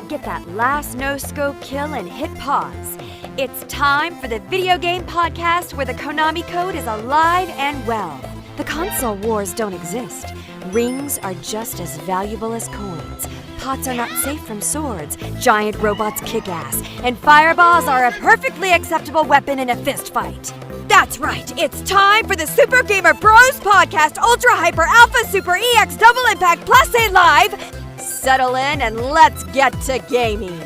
Get that last no-scope kill and hit pause. It's time for the video game podcast where the Konami code is alive and well. The console wars don't exist. Rings are just as valuable as coins. Pots are not safe from swords. Giant robots kick ass. And fireballs are a perfectly acceptable weapon in a fist fight. That's right, it's time for the Super Gamer Bros Podcast Ultra Hyper Alpha Super EX Double Impact Plus A Live. Settle in and let's get to gaming.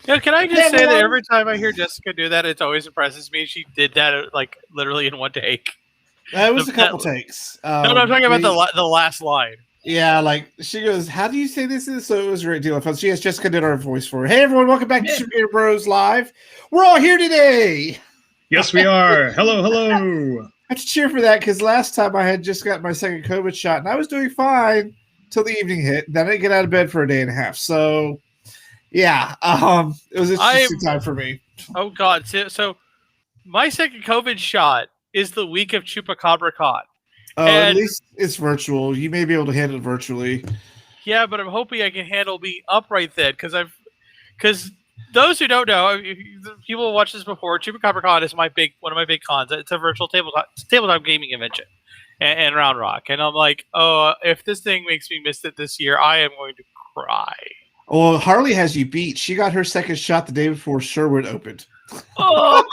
Yeah, can I just say that every time I hear Jessica do that, it always impresses me. She did that like literally in one take. It was a couple takes. No, I'm talking about the last line. Yeah, like she goes, "How do you say this is?" So it was a great deal of fun. Yes, Jessica did our voice for her. Hey everyone, welcome back to Super Gamer Bros Live. We're all here today. Yes, we are. Hello, hello. I have to cheer for that because last time I had just got my second COVID shot and I was doing fine till the evening hit. Then I didn't get out of bed for a day and a half. So yeah, it was an interesting time for me. Oh God! So my second COVID shot is the week of Chupacabra Con. Oh, at least it's virtual. You may be able to handle it virtually. Yeah, but I'm hoping I can handle being upright then, because those who don't know, people who watched this before, Chupacabra Con is one of my big cons. It's a virtual tabletop gaming convention and Round Rock, and I'm like, oh, if this thing makes me miss it this year, I am going to cry. Well, Harley has you beat. She got her second shot the day before Sherwood opened. Oh.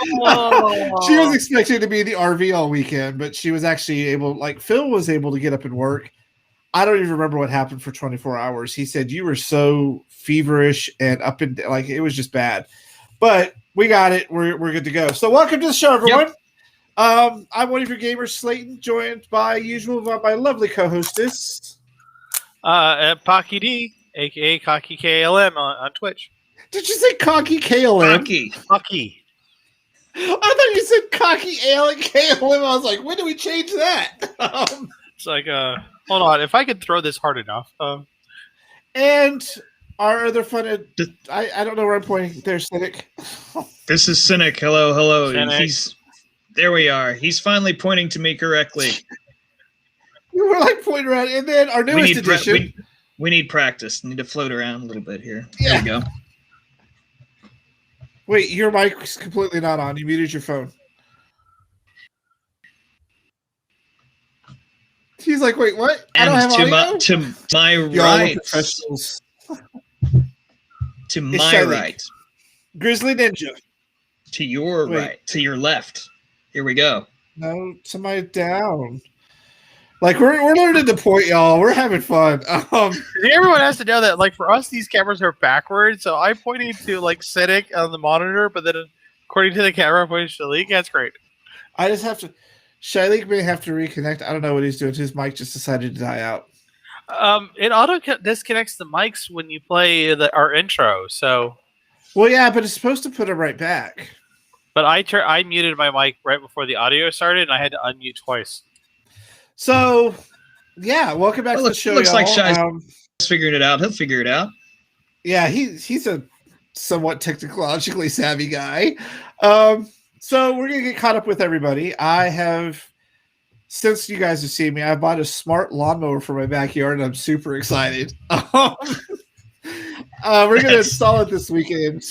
She was expecting to be in the RV all weekend, but she was actually able, like Phil was able to get up and work. I don't even remember what happened for 24 hours. He said you were so feverish and up and like it was just bad. But we got it. We're good to go. So welcome to the show, everyone. Yep. I'm one of your gamers, Slayton, joined by usual by my lovely co-hostess. Pocky D, aka Cocky KLM on Twitch. Did you say Cocky KLM? Cocky. I thought you said Cocky Allen KLM. I was like, when do we change that? It's like, hold on. If I could throw this hard enough. And our other fun, I don't know where I'm pointing. There's Cynic. This is Cynic. Hello, hello. Cynic. There we are. He's finally pointing to me correctly. We were like pointing around. And then our newest edition. We need practice. Need to float around a little bit here. Yeah. There we go. Wait, your mic's completely not on. You muted your phone. He's like, wait, what? And I don't have audio? To my right. To my right. Grizzly Ninja. To your right. To your left. Here we go. No, to my down. Like we're learning the point, y'all. We're having fun. Everyone has to know that, like, for us, these cameras are backwards. So I'm pointing to like Cynic on the monitor, but then according to the camera, I'm pointing to Shalik. That's great. I just have to. Shalik may have to reconnect. I don't know what he's doing. His mic just decided to die out. It auto disconnects the mics when you play our intro. So, well, yeah, but it's supposed to put it right back. But I muted my mic right before the audio started, and I had to unmute twice. So, yeah, welcome back to the show. Looks y'all. like Shai's figuring it out. He'll figure it out. Yeah, he's a somewhat technologically savvy guy. So we're gonna get caught up with everybody. I have, since you guys have seen me, I bought a smart lawnmower for my backyard, and I'm super excited. We're gonna install it this weekend.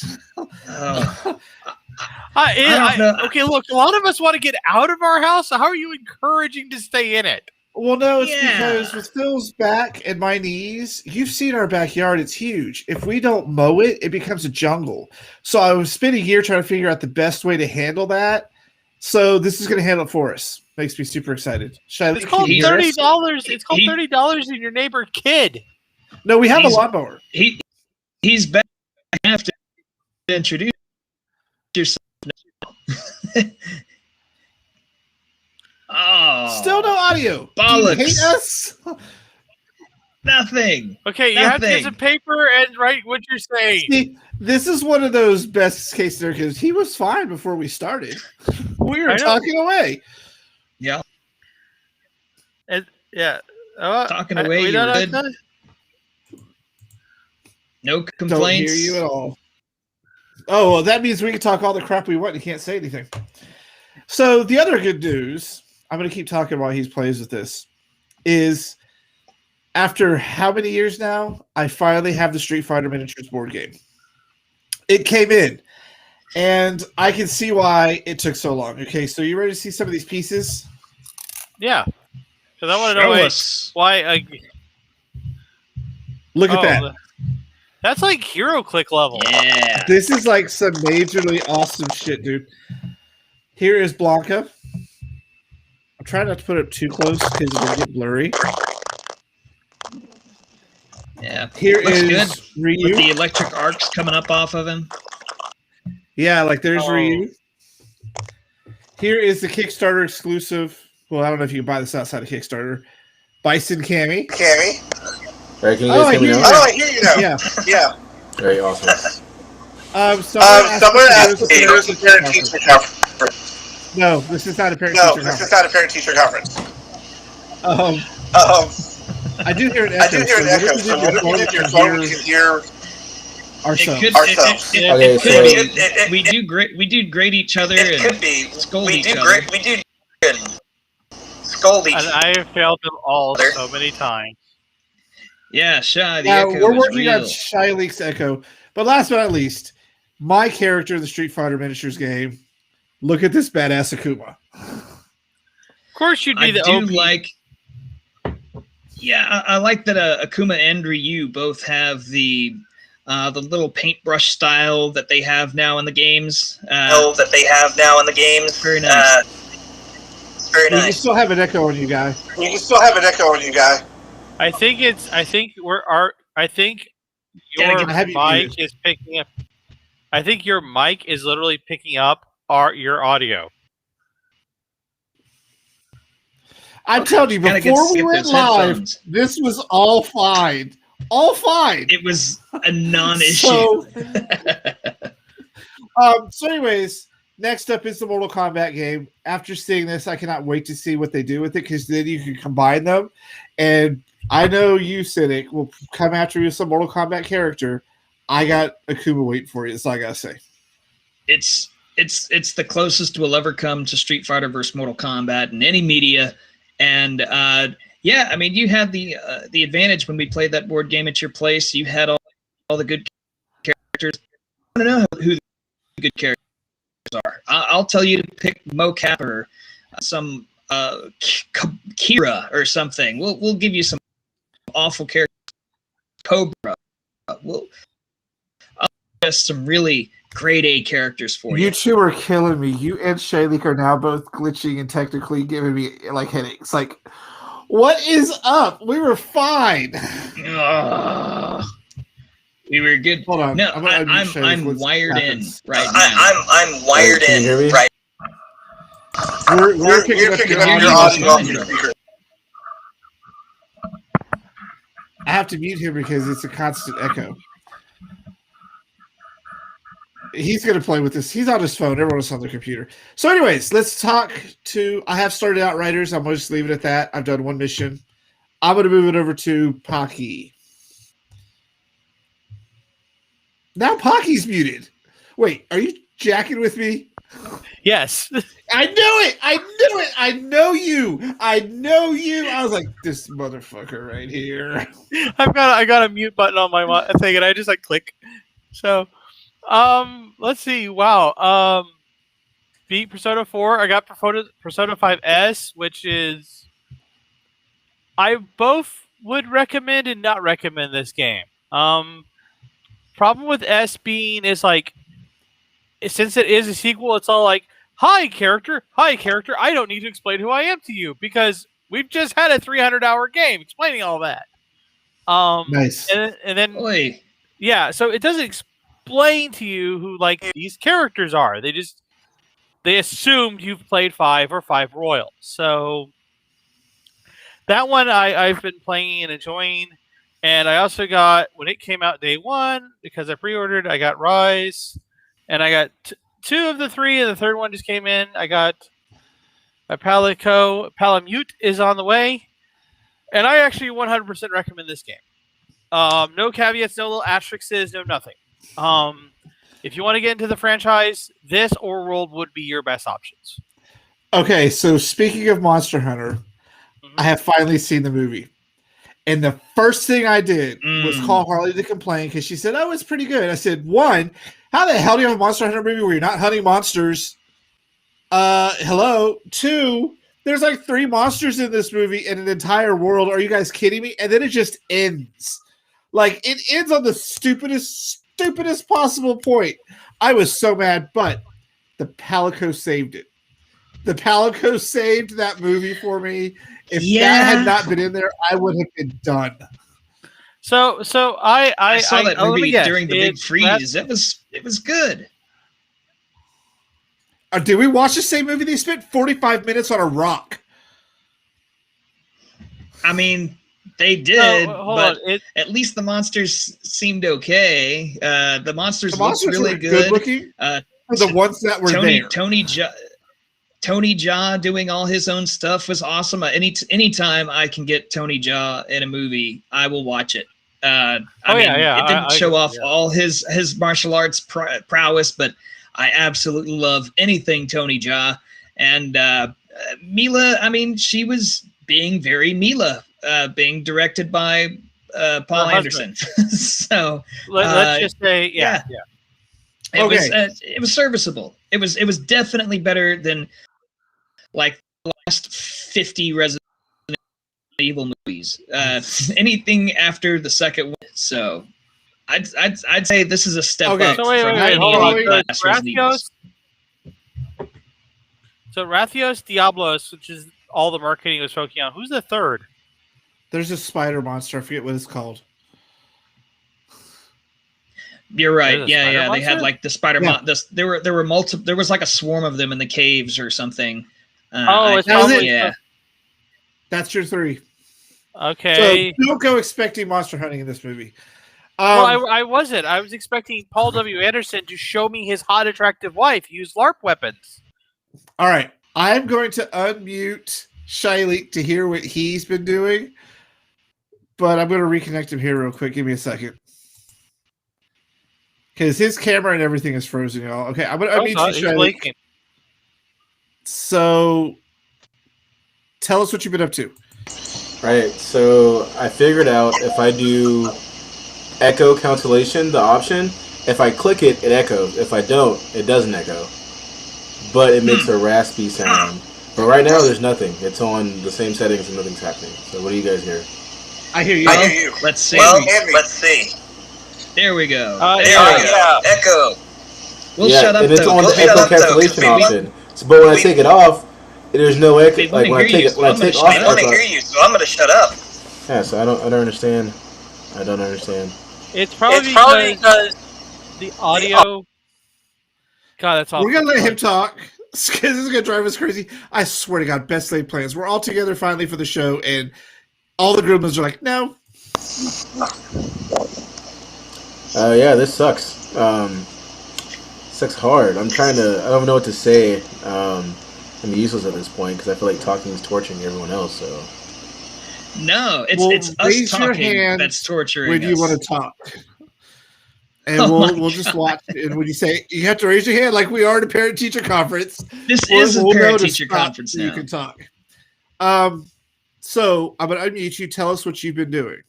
Okay, look, a lot of us want to get out of our house. So how are you encouraging to stay in it? Well, no, it's because with Phil's back and my knees, you've seen our backyard. It's huge. If we don't mow it, it becomes a jungle. So I was spending a year trying to figure out the best way to handle that. So this is going to handle it for us. Makes me super excited. It's called $30. It's called $30 in your neighbor kid. No, we have a lawnmower. He's back. I have to introduce yourself now. Oh, still no audio. Bollocks. Do you hate us? Nothing. Okay, you have to get some paper and write what you're saying. See, this is one of those best case scenarios because he was fine before we started. We were talking away. Yeah. Talking away. You're good. No complaints. Don't hear you at all. Oh, well, that means we can talk all the crap we want. He can't say anything. So the other good news, I'm going to keep talking while he plays with this. is after how many years now, I finally have the Street Fighter Miniatures board game. It came in, and I can see why it took so long. Okay, so you ready to see some of these pieces? Yeah, because I want to know why. Look at that. That's like Hero Click level. Yeah. This is like some majorly awesome shit, dude. Here is Blanca. I'm trying not to put it too close because it'll get blurry. Yeah. Here Looks is good. Ryu. With the electric arcs coming up off of him. Yeah, like there's Ryu. Here is the Kickstarter exclusive. Well, I don't know if you can buy this outside of Kickstarter. Bison Cammy. Right, can you guys hear me now? I hear you now. Yeah. Very awesome. Someone asked if there was a parent-teacher conference. No, this is not a parent-teacher conference. I do hear an echo. So what if your phone can hear ourselves? We do grade each other and scold each other. And I have failed them all so many times. Yeah, Shy, the echo echo we're working real. on Shy Leak's echo. But last but not least, my character in the Street Fighter Miniatures game. Look at this badass Akuma. Of course you'd be the OP. I like that Akuma and Ryu both have the little paintbrush style that they have now in the games. Very nice. You still have an echo on you, guy. I think your mic is picking up. I think your mic is literally picking up your audio. I'm telling you, before we went live, this was all fine. All fine. It was a non-issue. So anyways, next up is the Mortal Kombat game. After seeing this, I cannot wait to see what they do with it, because then you can combine them. And I know you, Cynic, will come after you with some Mortal Kombat character. I got Akuma waiting for you. That's all I gotta say. It's the closest we'll ever come to Street Fighter versus Mortal Kombat in any media. And I mean, you had the advantage when we played that board game at your place. You had all the good characters. I don't know who the good characters are. I'll tell you to pick Mocap or some Kira or something. We'll give you some awful characters. Cobra. I'll just some really grade A characters for you. You two are killing me. You and Shayleek are now both glitching and technically giving me like headaches. Like, what is up? We were fine. We were good. Hold on. No, I'm wired in right now. I'm wired in right now. We're picking up your audio off your speaker. I have to mute him because it's a constant echo. He's going to play with this. He's on his phone. Everyone else on their computer. So anyways, let's talk to... I have started Outriders. I'm going to just leave it at that. I've done one mission. I'm going to move it over to Pocky. Now Pocky's muted. Wait, are you jacking with me? Yes. I knew it. I know you. I was like, this motherfucker right here. I got a mute button on my thing, and I just like click. So... let's see. Wow. Beat Persona 4. I got Persona 5S, which is... I both would recommend and not recommend this game. Problem with S being is like, since it is a sequel, it's all like, hi character, I don't need to explain who I am to you, because we've just had a 300-hour game explaining all that. Nice. And then... Oy. Yeah, so it doesn't explain to you who like these characters are. They assumed you've played 5 or 5 Royals. So that one I've been playing and enjoying. And I also got, when it came out day 1, because I pre-ordered, I got Rise. And I got 2 of the 3, and the third one just came in. I got a Palamute is on the way. And I actually 100% recommend this game. No caveats, no little asterisks, no nothing. If you want to get into the franchise, this or World would be your best options. Okay, so speaking of Monster Hunter, I have finally seen the movie. And the first thing I did was call Harley to complain because she said, "Oh, it's pretty good." I said, "One, how the hell do you have a Monster Hunter movie where you're not hunting monsters? Hello. Two, there's like 3 monsters in this movie in an entire world. Are you guys kidding me?" And then it just ends. Like, it ends on the stupidest possible point. I was so mad, but the Palico saved it. The Palico saved that movie for me. If that had not been in there, I would have been done. So I saw that movie during the big freeze. It was good. Did we watch the same movie? They spent 45 minutes on a rock. I mean, they did, but at least the monsters seemed okay. The monsters looked really good looking. The ones that were there. Tony Jaa doing all his own stuff was awesome. Anytime I can get Tony Jaa in a movie, I will watch it. It didn't show off all his martial arts prowess, but I absolutely love anything Tony Jaa. And Mila, I mean, she was being very Mila, being directed by Paul Anderson. So let's just say, it was serviceable. It was definitely better than like the last 50 Resident Evil movies. Anything after the second one. So I'd say this is a step up from any of the last Resident Evils. So Rathios Diablos, which is all the marketing was focusing on. Who's the third? There's a spider monster. I forget what it's called. You're right. Yeah. They had like the spider. There were multiple. There was like a swarm of them in the caves or something. That's your 3. Okay. So don't go expecting monster hunting in this movie. I wasn't. I was expecting Paul W. Anderson to show me his hot, attractive wife use LARP weapons. All right. I'm going to unmute Shiley to hear what he's been doing, but I'm going to reconnect him here real quick. Give me a second. Because his camera and everything is frozen, y'all. Okay, I'm going to unmute you, Shiley. So, tell us what you've been up to. Right, so I figured out if I do echo cancellation, the option, if I click it, it echoes. If I don't, it doesn't echo. But it makes a raspy sound. But right now, there's nothing. It's on the same settings and nothing's happening. So what do you guys hear? I hear you. Let's see. Let's see. There we go. Echo. We'll shut up, and it's on the echo cancellation option. But when I take it off, there's no echo. Like when I take off, I want to hear you, so I'm gonna shut up. Yeah, so I don't understand. I don't understand. It's probably because the audio. God, that's awful. We're gonna let him talk because this is gonna drive us crazy. I swear to God, best laid plans. We're all together finally for the show, and all the gremlins are like, "No." Yeah, this sucks. Sucks hard. I don't know what to say. I'm useless at this point because I feel like talking is torturing everyone else. So no, it's us talking that's torturing when us. You want to talk, and we'll just watch. And when you say you have to raise your hand, like we are at a parent teacher conference. This is a parent teacher conference now. You can talk. So I'm gonna unmute you. Tell us what you've been doing.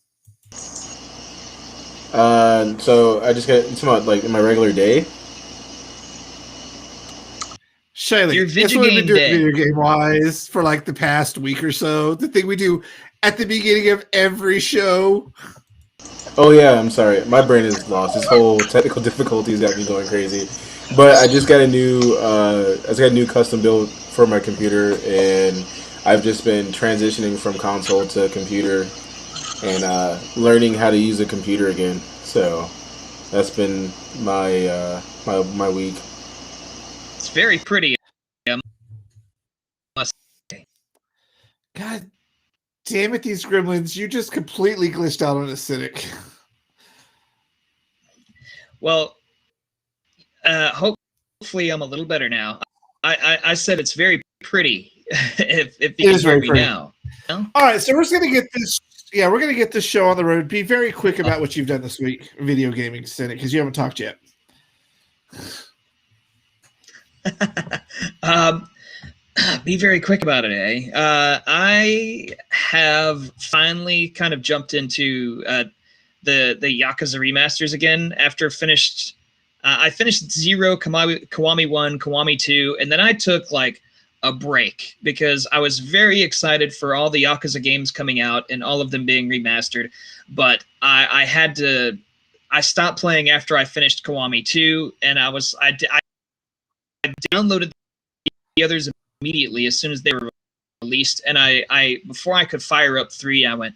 So I just got about like in my regular day. Shiley, guess what we've been doing video game wise for like the past week or so. The thing we do at the beginning of every show. Oh yeah, I'm sorry. My brain is lost. This whole technical difficulties got me going crazy. But I just got a new custom build for my computer, and I've just been transitioning from console to computer and learning how to use a computer again. So that's been my my week. It's very pretty. God damn it, these gremlins. You just completely glitched out on Acidic. Well, hopefully I'm a little better now. I said it's very pretty. if you can hear me now. No? All right, so we're just gonna get this. Yeah, we're gonna get this show on the road. Be very quick about what you've done this week, video gaming, Acidic, because you haven't talked yet. Be very quick about it, eh? I have finally kind of jumped into the Yakuza remasters again after finished. I finished 0, Kiwami 1, Kiwami 2, and then I took like a break because I was very excited for all the Yakuza games coming out and all of them being remastered. But I had to. I stopped playing after I finished Kiwami 2, and I downloaded the others immediately as soon as they were released. And I before I could fire up 3, I went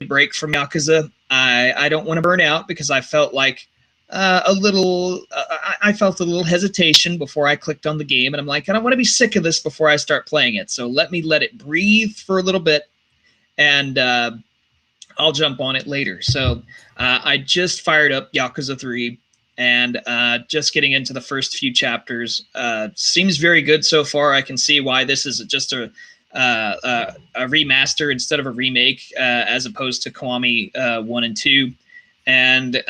break from Yakuza. I don't want to burn out because I felt like I felt a little hesitation before I clicked on the game, and I'm like, I don't want to be sick of this before I start playing it. So let it breathe for a little bit, and I'll jump on it later. So I just fired up Yakuza 3 and just getting into the first few chapters. Seems very good so far. I can see why this is just a remaster instead of a remake, as opposed to Kiwami 1 and 2. And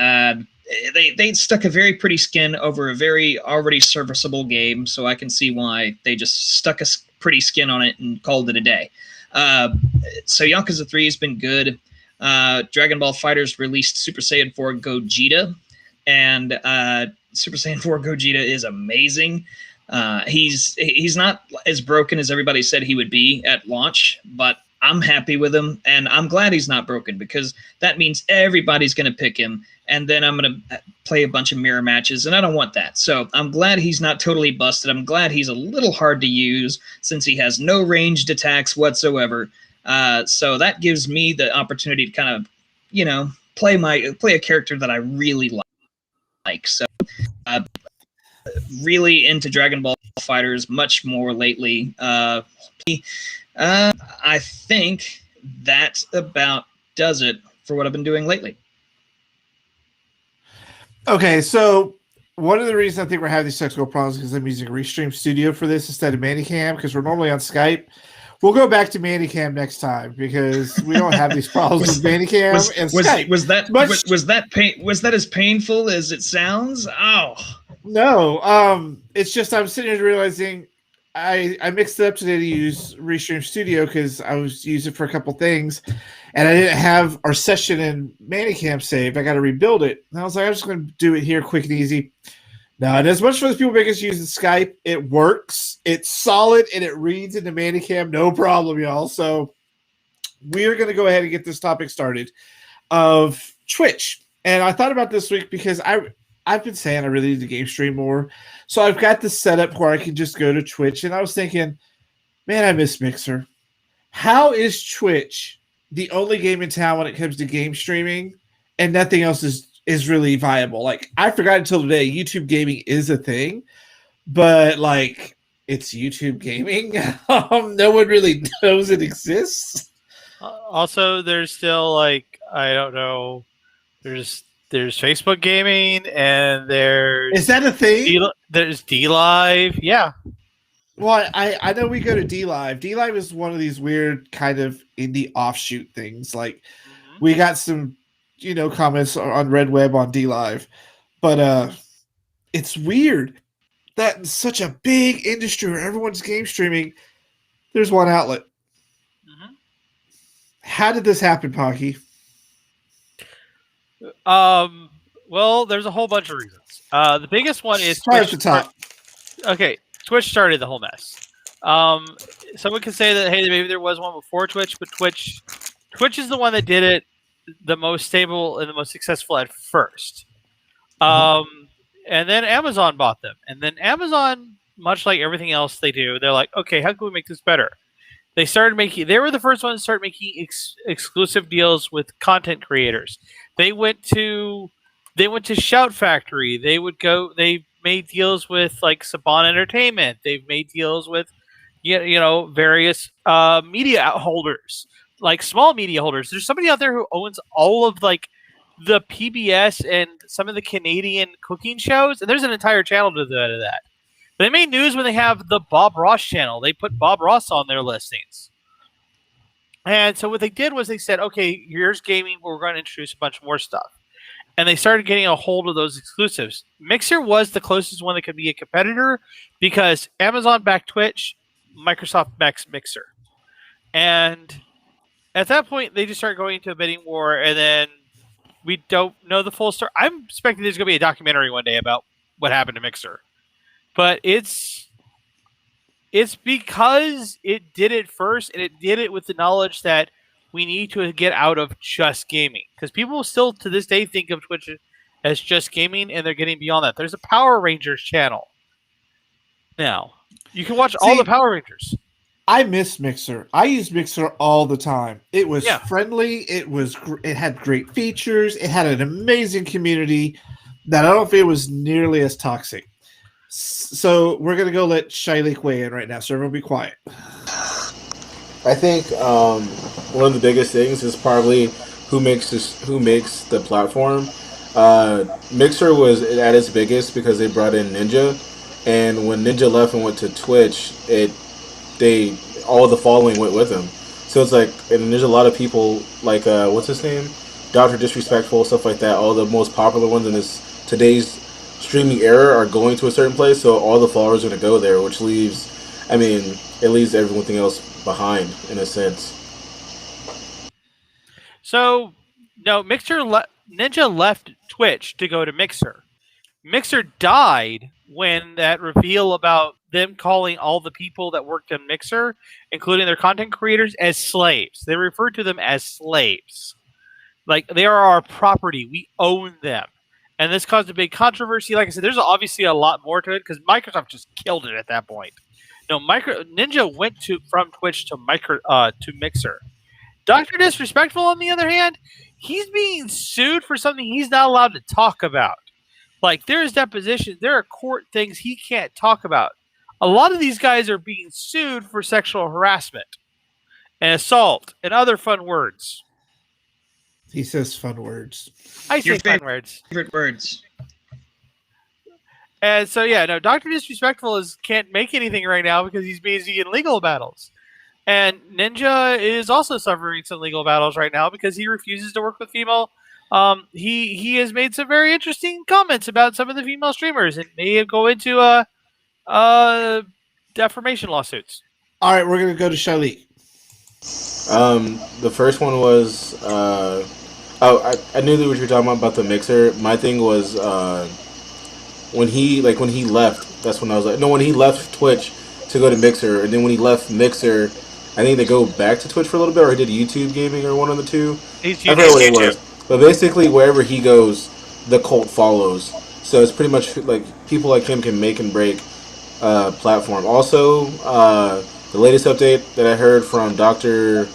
they stuck a very pretty skin over a very already serviceable game, so I can see why they just stuck a pretty skin on it and called it a day. So Yakuza 3 has been good. Dragon Ball FighterZ released Super Saiyan 4 Gogeta, and Super Saiyan 4 Gogeta is amazing. He's not as broken as everybody said he would be at launch, but I'm happy with him, and I'm glad he's not broken because that means everybody's going to pick him, and then I'm going to play a bunch of mirror matches, and I don't want that. So I'm glad he's not totally busted. I'm glad he's a little hard to use since he has no ranged attacks whatsoever. So that gives me the opportunity to kind of, play a character that I really like. So really into Dragon Ball FighterZ much more lately. I think that about does it for what I've been doing lately. Okay, so one of the reasons I think we're having these technical problems is because I'm using Restream Studio for this instead of Mandycam because we're normally on Skype. We'll go back to Mandycam next time because we don't have these problems with Mandycam and Skype. Was that as painful as it sounds? Oh no, it's just I'm sitting here realizing I mixed it up today to use Restream Studio because I was using it for a couple things, and I didn't have our session in Mandycam saved. I got to rebuild it, and I was like, I'm just going to do it here, quick and easy. Now, and as much for those people making us use Skype, it works. It's solid, and it reads into Mandycam, no problem, y'all. So we're going to go ahead and get this topic started of Twitch. And I thought about this week because I've been saying I really need to game stream more. So I've got this set up where I can just go to Twitch. And I was thinking, man, I miss Mixer. How is Twitch the only game in town when it comes to game streaming and nothing else is really viable? Like, I forgot until today, YouTube gaming is a thing, but like, it's YouTube gaming. No one really knows it exists. Also, there's still like, I don't know, there's Facebook gaming, and Is that a thing? There's DLive. Yeah. Well, I know we go to DLive. DLive is one of these weird kind of indie offshoot things. Like, we got some, comments on Red Web on DLive, but it's weird that in such a big industry where everyone's game streaming, there's one outlet. Mm-hmm. How did this happen, Pocky? Well, there's a whole bunch of reasons. The biggest one is start at the top. Okay, Twitch started the whole mess. Someone could say that, hey, maybe there was one before Twitch, but Twitch is the one that did it the most stable and the most successful at first. And then Amazon bought them, and then Amazon, much like everything else they do, they're like, okay, how can we make this better? They were the first ones to start making exclusive deals with content creators. They went to Shout Factory. They made deals with like Saban Entertainment. They've made deals with various media holders, like small media holders. There's somebody out there who owns all of like the PBS and some of the Canadian cooking shows, and there's an entire channel to that. They made news when they have the Bob Ross channel. They put Bob Ross on their listings. And so what they did was they said, okay, here's gaming, but we're going to introduce a bunch more stuff. And they started getting a hold of those exclusives. Mixer was the closest one that could be a competitor because Amazon backed Twitch. Microsoft Max Mixer, and at that point they just start going into a bidding war, and then we don't know the full story. I'm expecting there's going to be a documentary one day about what happened to Mixer, but it's because it did it first, and it did it with the knowledge that we need to get out of just gaming, because people still to this day think of Twitch as just gaming, and they're getting beyond that. There's a Power Rangers channel now. You can watch all the Power Rangers. I miss Mixer. I use Mixer all the time. It was Yeah. friendly. It had great features. It had an amazing community that I don't feel was nearly as toxic. So we're gonna go let Shailik weigh in right now. So everyone be quiet. I think one of the biggest things is probably who makes the platform. Mixer was at its biggest because they brought in Ninja, and when Ninja left and went to Twitch, all the following went with him. So it's like, and there's a lot of people like what's his name, Dr. Disrespectful, stuff like that. All the most popular ones in today's streaming era are going to a certain place, so all the followers are going to go there, which leaves, it leaves everything else behind in a sense. So, no, Ninja left Twitch to go to Mixer. Mixer died when that reveal about them calling all the people that worked on Mixer, including their content creators, as slaves. They referred to them as slaves. Like, they are our property. We own them. And this caused a big controversy. Like I said, there's obviously a lot more to it because Microsoft just killed it at that point. No, Ninja went from Twitch to Mixer. Dr. Disrespectful, on the other hand, he's being sued for something he's not allowed to talk about. Like, there's depositions, there are court things he can't talk about. A lot of these guys are being sued for sexual harassment and assault and other fun words. He says fun words. I say fun words. Favorite words. And so, yeah, no, Dr. Disrespectful can't make anything right now because he's busy in legal battles. And Ninja is also suffering some legal battles right now because he refuses to work with female. He has made some very interesting comments about some of the female streamers and may go into defamation lawsuits. All right, we're going to go to Shailik. The first one was I knew that what you were talking about the Mixer. My thing was when he left. That's when I was like, no, when he left Twitch to go to Mixer, and then when he left Mixer, I think they go back to Twitch for a little bit, or he did YouTube gaming, or one of the two. I forgot what it was. But basically, wherever he goes, the cult follows. So it's pretty much like people like him can make and break platform. Also, the latest update that I heard from Dr.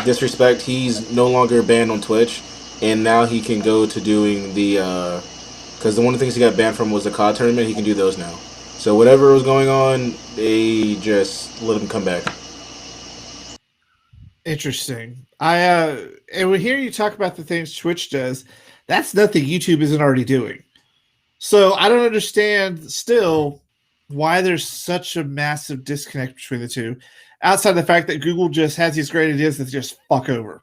Disrespect, he's no longer banned on Twitch, and now he can go to doing the because one of the things he got banned from was the COD tournament. He can do those now. So whatever was going on, they just let him come back. Interesting. And we hear you talk about the things Twitch does. That's nothing YouTube isn't already doing. So I don't understand still why there's such a massive disconnect between the two, outside of the fact that Google just has these great ideas that just fuck over.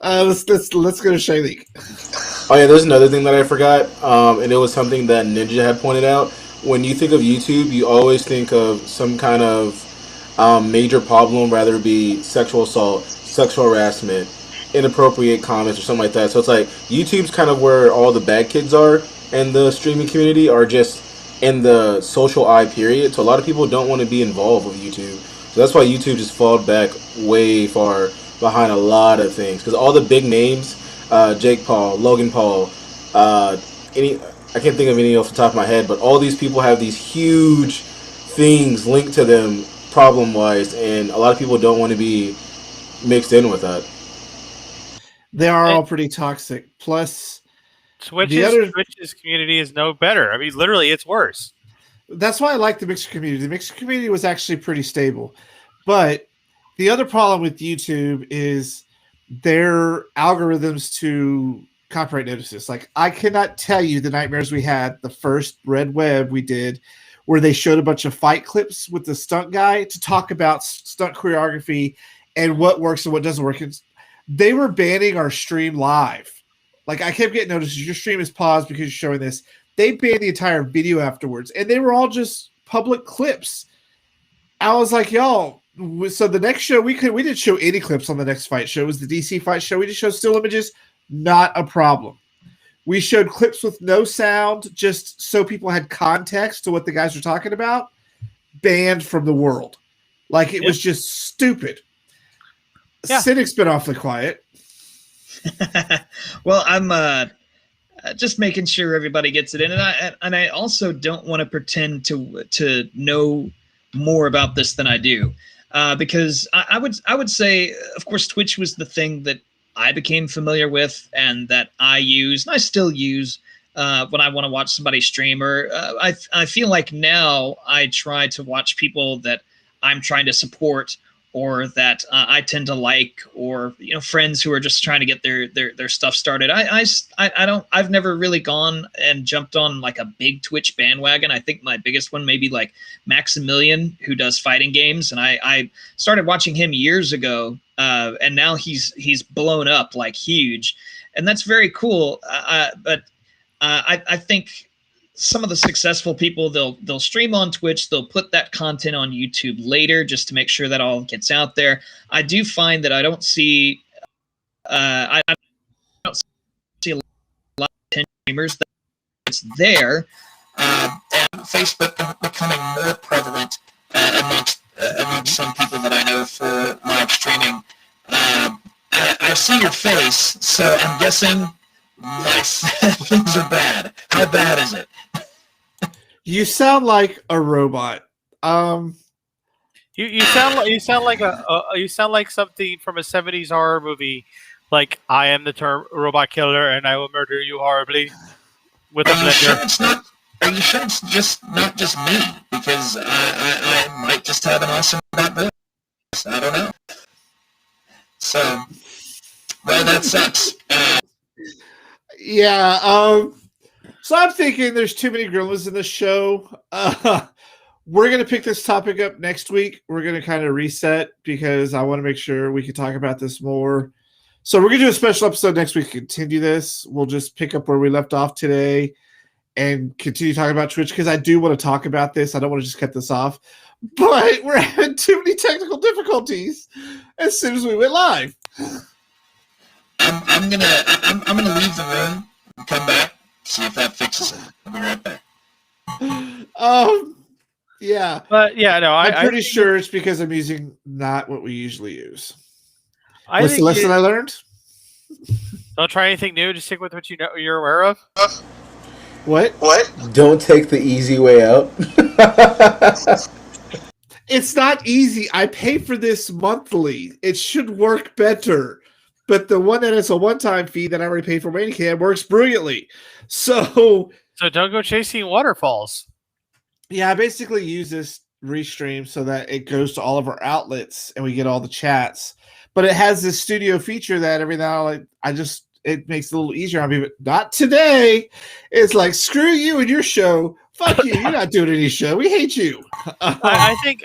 Let's go to Shailik. Oh yeah, there's another thing that I forgot, and it was something that Ninja had pointed out. When you think of YouTube, you always think of some kind of major problem, rather it be sexual assault, sexual harassment, inappropriate comments, or something like that. So it's like YouTube's kind of where all the bad kids are, and the streaming community are just in the social eye period. So a lot of people don't want to be involved with YouTube. So that's why YouTube just falls back way far behind a lot of things. Because all the big names, Jake Paul, Logan Paul, I can't think of any off the top of my head, but all these people have these huge things linked to them problem-wise, and a lot of people don't want to be mixed in with that. They are all pretty toxic. Plus, Twitch's community is no better. I mean, literally, it's worse. That's why I like the Mixer community. The Mixer community was actually pretty stable. But the other problem with YouTube is their algorithms to copyright notices. Like, I cannot tell you the nightmares we had the first Red Web we did, where they showed a bunch of fight clips with the stunt guy to talk about stunt choreography and what works and what doesn't work. And they were banning our stream live. Like, I kept getting notices, your stream is paused because you're showing this. They banned the entire video afterwards, and they were all just public clips. I was like, y'all. So the next show we didn't show any clips on the next fight show. It was the DC fight show. We just showed still images. Not a problem. We showed clips with no sound, just so people had context to what the guys were talking about. Banned from the world. Like it was just stupid. Yeah. Cynic's been awfully quiet. Well, I'm just making sure everybody gets it in, and I also don't want to pretend to know more about this than I do, because I would say, of course, Twitch was the thing that I became familiar with and that I use, and I still use when I want to watch somebody stream. Or I feel like now I try to watch people that I'm trying to support, or that I tend to like, or friends who are just trying to get their stuff started. I've never really gone and jumped on like a big Twitch bandwagon. I think my biggest one maybe like Maximilian, who does fighting games, and I started watching him years ago, and now he's blown up like huge, and that's very cool. But I think some of the successful people, they'll stream on Twitch, they'll put that content on YouTube later just to make sure that all gets out there. I do find that I don't see I don't see a lot of streamers that it's there, and Facebook becoming more prevalent amongst some people that I know for live streaming. I see your face, so I'm guessing nice. Things are bad. How bad is it? You sound like a robot. You sound like something from a 70s horror movie, like I am the robot killer and I will murder you horribly with a blender. Are you sure it's just not just me? Because I might just have an awesome voice. I don't know. So, well, that sucks. Yeah. So I'm thinking there's too many gremlins in the show. We're going to pick this topic up next week. We're going to kind of reset because I want to make sure we can talk about this more. So we're going to do a special episode next week to continue this. We'll just pick up where we left off today and continue talking about Twitch because I do want to talk about this. I don't want to just cut this off. But we're having too many technical difficulties as soon as we went live. I'm gonna leave the room and come back, see if that fixes it. I'll be right back. Yeah. But yeah, no, I'm pretty sure it's because I'm using not what we usually use. I What's the lesson I learned? Don't try anything new. Just stick with what you're aware of. What? Don't take the easy way out. It's not easy. I pay for this monthly. It should work better. But the one that is a one-time fee that I already paid for Manicam works brilliantly. So don't go chasing waterfalls. Yeah, I basically use this restream so that it goes to all of our outlets and we get all the chats. But it has this studio feature that every now and it makes it a little easier on me, but not today. It's like, screw you and your show. Fuck you. You're not doing any show. We hate you. I think.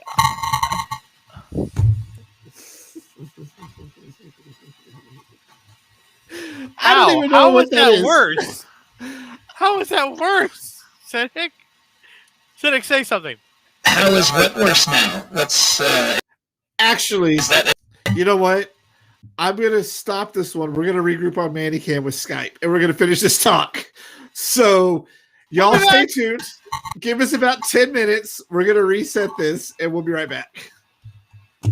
I don't even know what that is. Worse? How is that worse? Cynic, say something. How is what worse now? Let's actually. You know what? I'm gonna stop this one. We're gonna regroup on Manicam with Skype, and we're gonna finish this talk. So, y'all stay tuned. Give us about 10 minutes. We're gonna reset this, and we'll be right back.